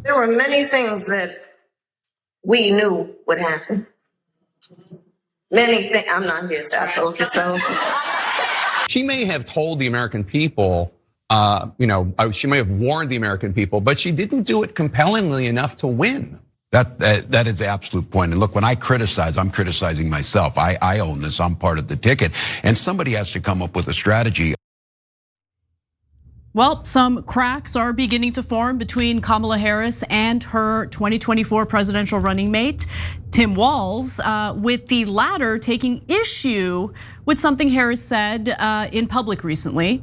There were many things that we knew would happen. Many things. I'm not here, so I told you so. She may have told the American people, she may have warned the American people, but she didn't do it compellingly enough to win. That is the absolute point. And look, when I criticize, I'm criticizing myself. I own this. I'm part of the ticket. And somebody has to come up with a strategy. Well, some cracks are beginning to form between Kamala Harris and her 2024 presidential running mate, Tim Walz, with the latter taking issue with something Harris said in public recently.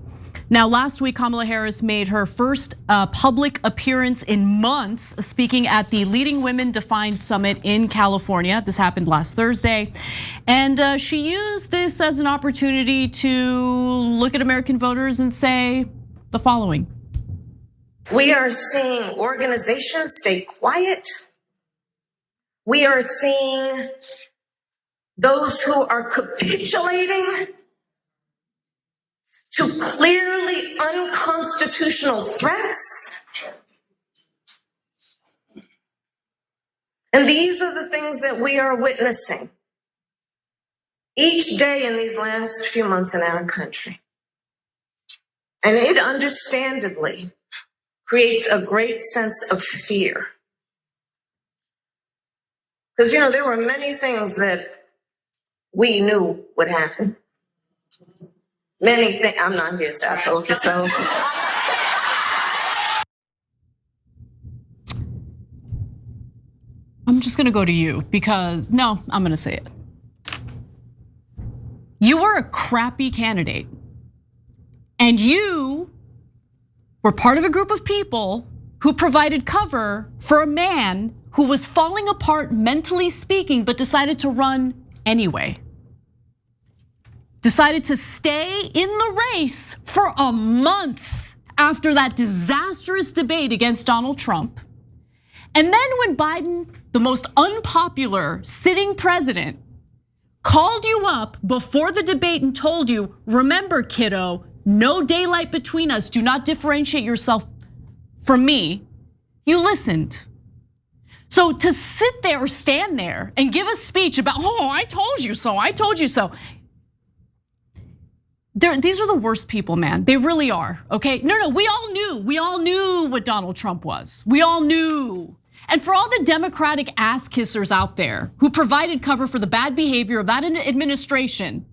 Now, last week, Kamala Harris made her first public appearance in months, speaking at the Leading Women Defined Summit in California. This happened last Thursday. And she used this as an opportunity to look at American voters and say the following. We are seeing organizations stay quiet. We are seeing those who are capitulating to clearly unconstitutional threats. And these are the things that we are witnessing each day in these last few months in our country. And it understandably creates a great sense of fear. Because, there were many things that we knew would happen. Many things. I'm not here, so I told you so. I'm just gonna go to you because, no, I'm gonna say it. You were a crappy candidate. And you were part of a group of people who provided cover for a man who was falling apart mentally speaking, but decided to run anyway. Decided to stay in the race for a month after that disastrous debate against Donald Trump. And then when Biden, the most unpopular sitting president, called you up before the debate and told you, remember, kiddo, no daylight between us, do not differentiate yourself from me, you listened. So to sit there or stand there and give a speech about, I told you so, I told you so. These are the worst people, man. They really are, okay? No, we all knew what Donald Trump was. We all knew. And for all the Democratic ass kissers out there who provided cover for the bad behavior of that administration,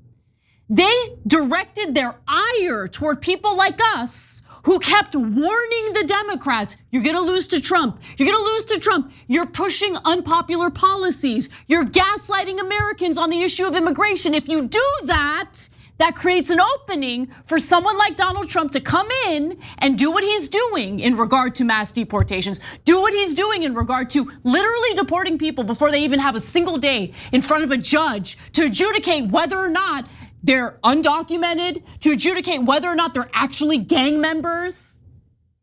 they directed their ire toward people like us who kept warning the Democrats, you're gonna lose to Trump, you're gonna lose to Trump, you're pushing unpopular policies, you're gaslighting Americans on the issue of immigration. If you do that, that creates an opening for someone like Donald Trump to come in and do what he's doing in regard to mass deportations, do what he's doing in regard to literally deporting people before they even have a single day in front of a judge to adjudicate whether or not they're undocumented, to adjudicate whether or not they're actually gang members.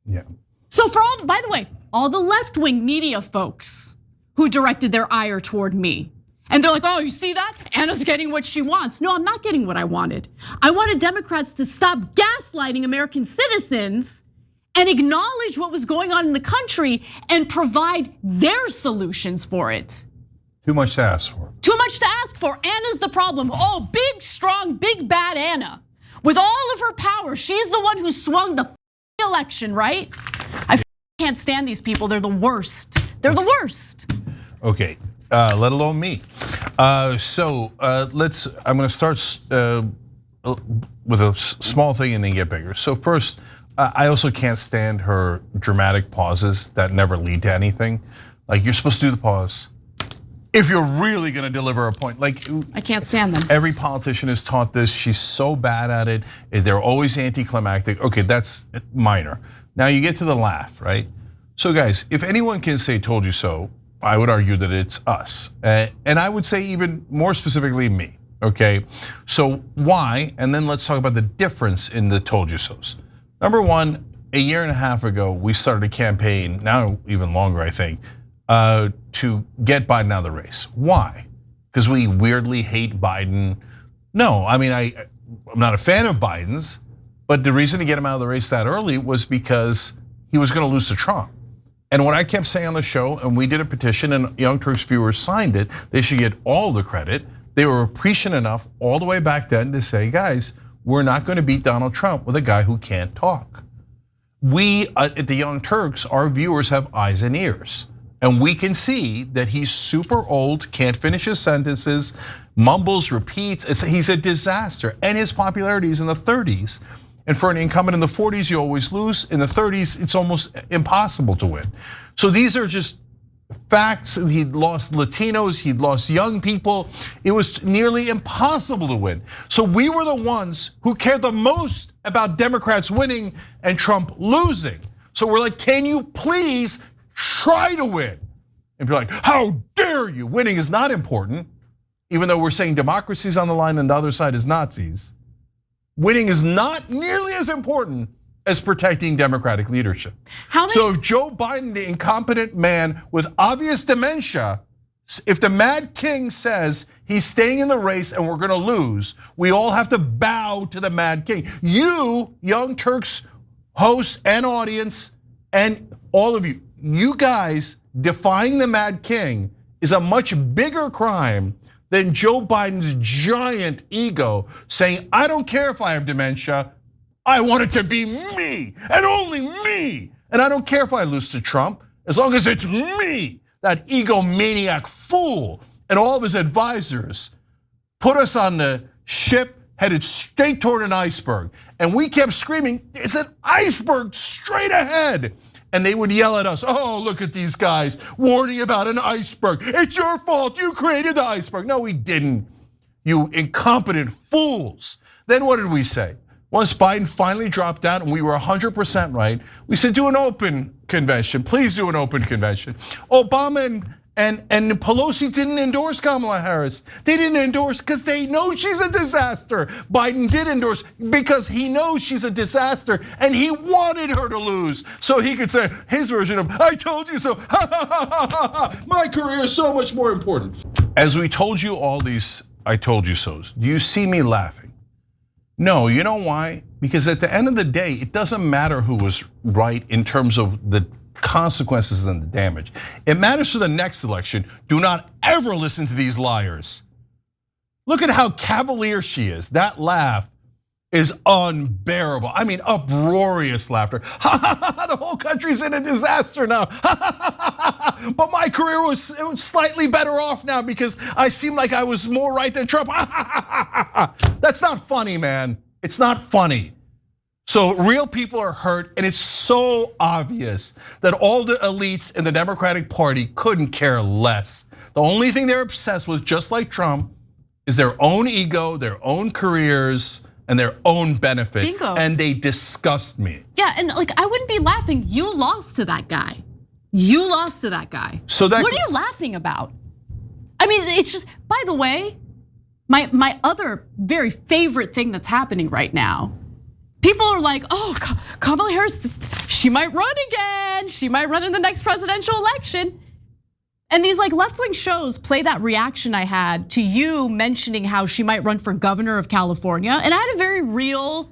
Yeah. So for all, by the way, all the left-wing media folks who directed their ire toward me, and they're like, you see that? Anna's getting what she wants. No, I'm not getting what I wanted. I wanted Democrats to stop gaslighting American citizens and acknowledge what was going on in the country and provide their solutions for it. Too much to ask for. Too much to ask for. Anna's the problem. Big, strong, big, bad Anna. With all of her power, she's the one who swung the election, right? I can't stand these people. They're the worst. They're the worst. Okay, let alone me. I'm gonna start with a small thing and then get bigger. So first, I also can't stand her dramatic pauses that never lead to anything. Like, you're supposed to do the pause if you're really gonna deliver a point. Like, I can't stand them. Every politician is taught this. She's so bad at it. They're always anticlimactic. Okay, that's minor. Now you get to the laugh, right? So guys, if anyone can say told you so, I would argue that it's us. And I would say even more specifically me, okay? So why? And then let's talk about the difference in the told you so's. Number one, a year and a half ago, we started a campaign, now even longer, I think, to get Biden out of the race. Why? Because we weirdly hate Biden? No, I mean, I'm not a fan of Biden's, but the reason to get him out of the race that early was because he was gonna lose to Trump. And what I kept saying on the show, and we did a petition and Young Turks viewers signed it, they should get all the credit. They were prescient enough all the way back then to say, guys, we're not gonna beat Donald Trump with a guy who can't talk. We at the Young Turks, our viewers have eyes and ears. And we can see that he's super old, can't finish his sentences, mumbles, repeats. He's a disaster. And his popularity is in the 30s. And for an incumbent in the 40s, you always lose. In the 30s, it's almost impossible to win. So these are just facts. He'd lost Latinos, he'd lost young people. It was nearly impossible to win. So we were the ones who cared the most about Democrats winning and Trump losing. So we're like, can you please try to win? And be like, how dare you? Winning is not important, even though we're saying democracy's on the line and the other side is Nazis. Winning is not nearly as important as protecting Democratic leadership. So if Joe Biden, the incompetent man with obvious dementia, if the Mad King says he's staying in the race and we're gonna lose, we all have to bow to the Mad King. You, Young Turks hosts and audience, and all of you, you guys defying the Mad King is a much bigger crime than Joe Biden's giant ego saying, I don't care if I have dementia, I want it to be me and only me. And I don't care if I lose to Trump, as long as it's me. That egomaniac fool and all of his advisors put us on the ship headed straight toward an iceberg. And we kept screaming, it's an iceberg straight ahead. And they would yell at us, oh, look at these guys warning about an iceberg. It's your fault, you created the iceberg. No, we didn't, you incompetent fools. Then what did we say? Once Biden finally dropped out and we were 100% right, we said do an open convention, please do an open convention. Obama and Pelosi didn't endorse Kamala Harris. They didn't endorse because they know she's a disaster. Biden did endorse because he knows she's a disaster and he wanted her to lose. So he could say his version of, I told you so, my career is so much more important. As we told you all these I told you so's, do you see me laughing? No, you know why? Because at the end of the day, it doesn't matter who was right in terms of the consequences and the damage. It matters for the next election. Do not ever listen to these liars. Look at how cavalier she is. That laugh is unbearable. I mean, uproarious laughter. The whole country's in a disaster now. But my career was slightly better off now because I seemed like I was more right than Trump. That's not funny, man. It's not funny. So real people are hurt, and it's so obvious that all the elites in the Democratic Party couldn't care less. The only thing they're obsessed with, just like Trump, is their own ego, their own careers, and their own benefit. Bingo. And they disgust me. Yeah, and like I wouldn't be laughing. You lost to that guy. You lost to that guy. So that, what are you laughing about? I mean, it's just, by the way, my other very favorite thing that's happening right now. People are like, oh, Kamala Harris, she might run again. She might run in the next presidential election. And these like left-wing shows play that reaction I had to you mentioning how she might run for governor of California. And I had a very real,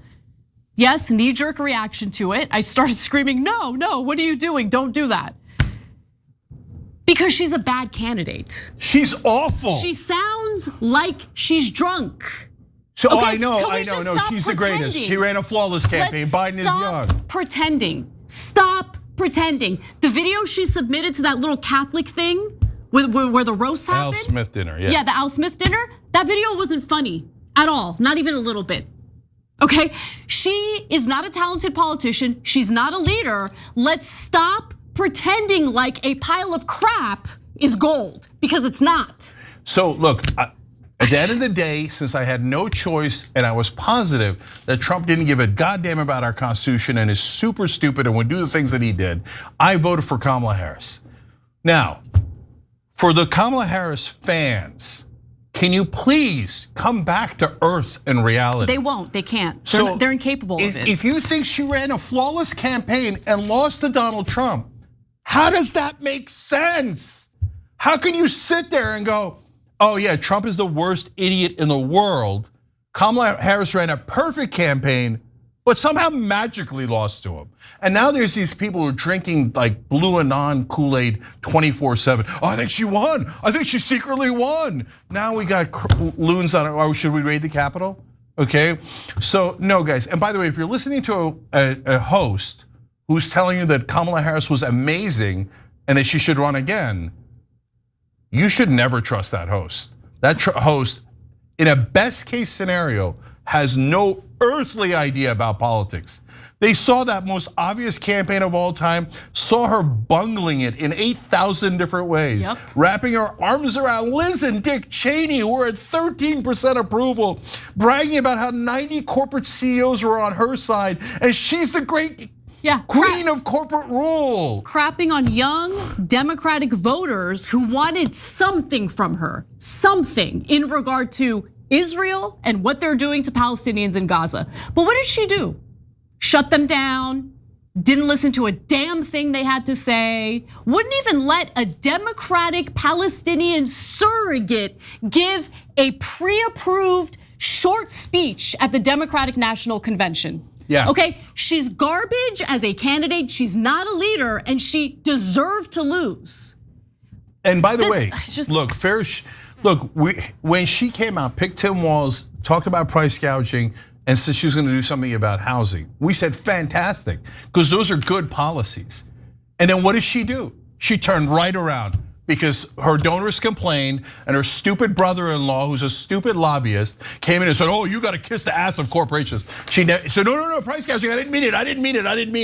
yes, knee-jerk reaction to it. I started screaming, no, what are you doing? Don't do that. Because she's a bad candidate. She's awful. She sounds like she's drunk. So okay, I know, no, she's the greatest. She ran a flawless campaign. Biden is young. Pretending. Stop pretending. The video she submitted to that little Catholic thing where the roast happened. Al Smith dinner, yeah. Yeah, the Al Smith dinner. That video wasn't funny at all, not even a little bit. Okay, she is not a talented politician. She's not a leader. Let's stop pretending like a pile of crap is gold, because it's not. So look, at the end of the day, since I had no choice and I was positive that Trump didn't give a goddamn about our Constitution and is super stupid and would do the things that he did, I voted for Kamala Harris. Now, for the Kamala Harris fans, can you please come back to earth and reality? They won't, they can't. So they're incapable of it. If you think she ran a flawless campaign and lost to Donald Trump, how does that make sense? How can you sit there and go, oh yeah, Trump is the worst idiot in the world. Kamala Harris ran a perfect campaign, but somehow magically lost to him. And now there's these people who are drinking like Blue Anon Kool-Aid 24/7. Oh, I think she won. I think she secretly won. Now we got loons on it. Oh, should we raid the Capitol? Okay, so no, guys. And by the way, if you're listening to a host who's telling you that Kamala Harris was amazing and that she should run again, you should never trust that host. That host, in a best case scenario, has no earthly idea about politics. They saw that most obvious campaign of all time, saw her bungling it in 8,000 different ways, wrapping her arms around Liz and Dick Cheney, who were at 13% approval, bragging about how 90 corporate CEOs were on her side, and she's the great queen of corporate rule. Crapping on young Democratic voters who wanted something from her, something in regard to Israel and what they're doing to Palestinians in Gaza. But what did she do? Shut them down, didn't listen to a damn thing they had to say, wouldn't even let a Democratic Palestinian surrogate give a pre-approved short speech at the Democratic National Convention. Okay, she's garbage as a candidate, she's not a leader, and she deserved to lose. And by the way, look, when she came out, picked Tim Walz, talked about price gouging, and said she was going to do something about housing. We said fantastic, because those are good policies. And then what did she do? She turned right around because her donors complained, and her stupid brother-in-law, who's a stupid lobbyist, came in and said, "Oh, you got to kiss the ass of corporations." She said, "No, price gouging. I didn't mean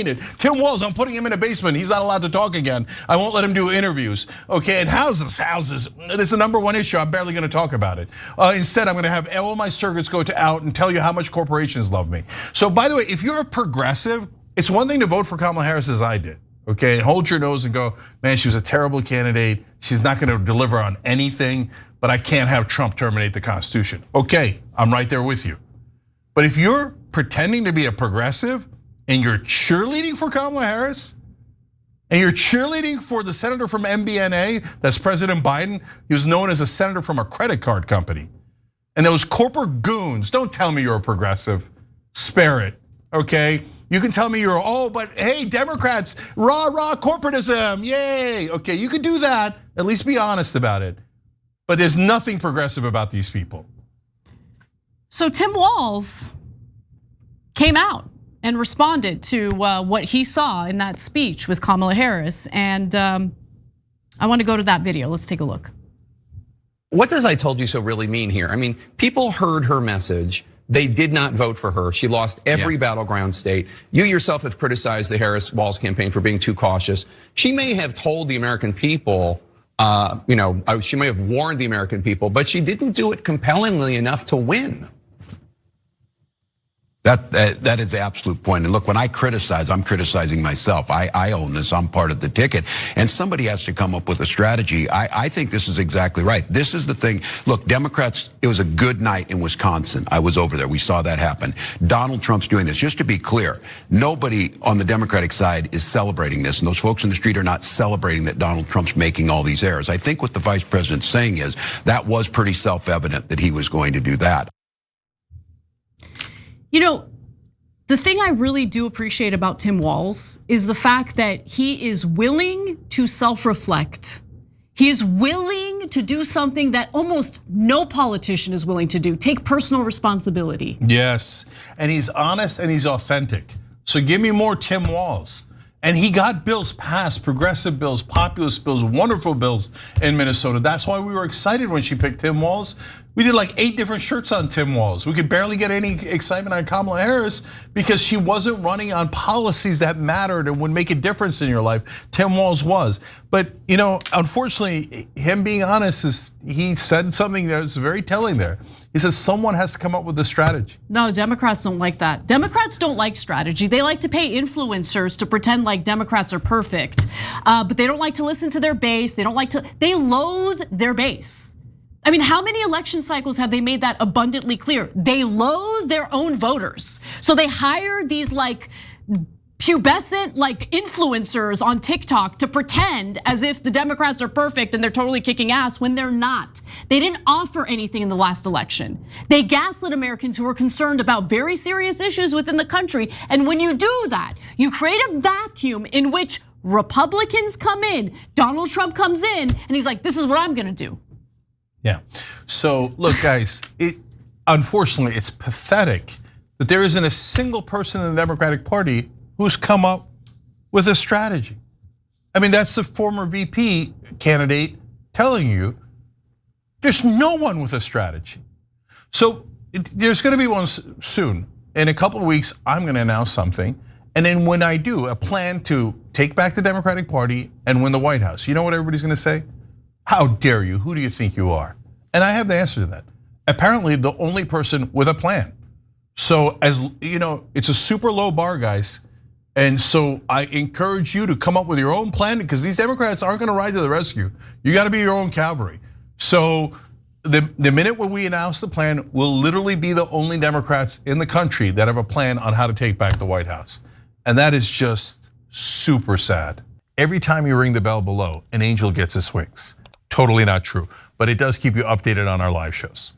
it. Tim Walz, I'm putting him in a basement. He's not allowed to talk again. I won't let him do interviews." Okay, and houses. This is the #1 issue. I'm barely going to talk about it. Instead, I'm going to have all my surrogates go out and tell you how much corporations love me. So, by the way, if you're a progressive, it's one thing to vote for Kamala Harris as I did. Okay, and hold your nose and go, man, she was a terrible candidate. She's not gonna deliver on anything, but I can't have Trump terminate the Constitution. Okay, I'm right there with you. But if you're pretending to be a progressive and you're cheerleading for Kamala Harris, and you're cheerleading for the senator from MBNA, that's President Biden, he was known as a senator from a credit card company. And those corporate goons, don't tell me you're a progressive, spare it, okay? You can tell me you're, but hey, Democrats, rah, corporatism, yay. Okay, you can do that, at least be honest about it. But there's nothing progressive about these people. So Tim Walz came out and responded to what he saw in that speech with Kamala Harris. And I want to go to that video, let's take a look. What does "I told you so" really mean here? I mean, people heard her message. They did not vote for her. She lost every battleground state. You yourself have criticized the Harris-Walz campaign for being too cautious. She may have told the American people, she may have warned the American people, but she didn't do it compellingly enough to win. That is the absolute point. And look, when I criticize, I'm criticizing myself. I own this, I'm part of the ticket. And somebody has to come up with a strategy. I think this is exactly right. This is the thing. Look, Democrats, it was a good night in Wisconsin. I was over there, we saw that happen. Donald Trump's doing this. Just to be clear, nobody on the Democratic side is celebrating this. And those folks in the street are not celebrating that Donald Trump's making all these errors. I think what the vice president's saying is that was pretty self-evident that he was going to do that. You know, the thing I really do appreciate about Tim Walz is the fact that he is willing to self-reflect. He is willing to do something that almost no politician is willing to do, take personal responsibility. Yes, and he's honest and he's authentic. So give me more Tim Walz. And he got bills passed, progressive bills, populist bills, wonderful bills in Minnesota. That's why we were excited when she picked Tim Walz. We did like 8 different shirts on Tim Walz. We could barely get any excitement on Kamala Harris because she wasn't running on policies that mattered and would make a difference in your life. Tim Walz was. But unfortunately, him being honest, he said something that was very telling there. He says someone has to come up with a strategy. No, Democrats don't like that. Democrats don't like strategy. They like to pay influencers to pretend like Democrats are perfect, but they don't like to listen to their base. They loathe their base. I mean, how many election cycles have they made that abundantly clear? They loathe their own voters. So they hire these like pubescent like influencers on TikTok to pretend as if the Democrats are perfect and they're totally kicking ass when they're not. They didn't offer anything in the last election. They gaslit Americans who were concerned about very serious issues within the country. And when you do that, you create a vacuum in which Republicans come in, Donald Trump comes in, and he's like, this is what I'm gonna do. Yeah, so look guys, unfortunately it's pathetic that there isn't a single person in the Democratic Party who's come up with a strategy. I mean, that's the former VP candidate telling you there's no one with a strategy. So there's gonna be one soon. In a couple of weeks, I'm gonna announce something. And then when I do, a plan to take back the Democratic Party and win the White House. You know what everybody's gonna say? How dare you? Who do you think you are? And I have the answer to that. Apparently the only person with a plan. So as you know, it's a super low bar, guys. And so I encourage you to come up with your own plan because these Democrats aren't gonna ride to the rescue. You gotta be your own cavalry. So the minute when we announce the plan, we'll literally be the only Democrats in the country that have a plan on how to take back the White House. And that is just super sad. Every time you ring the bell below, an angel gets his wings. Totally not true, but it does keep you updated on our live shows.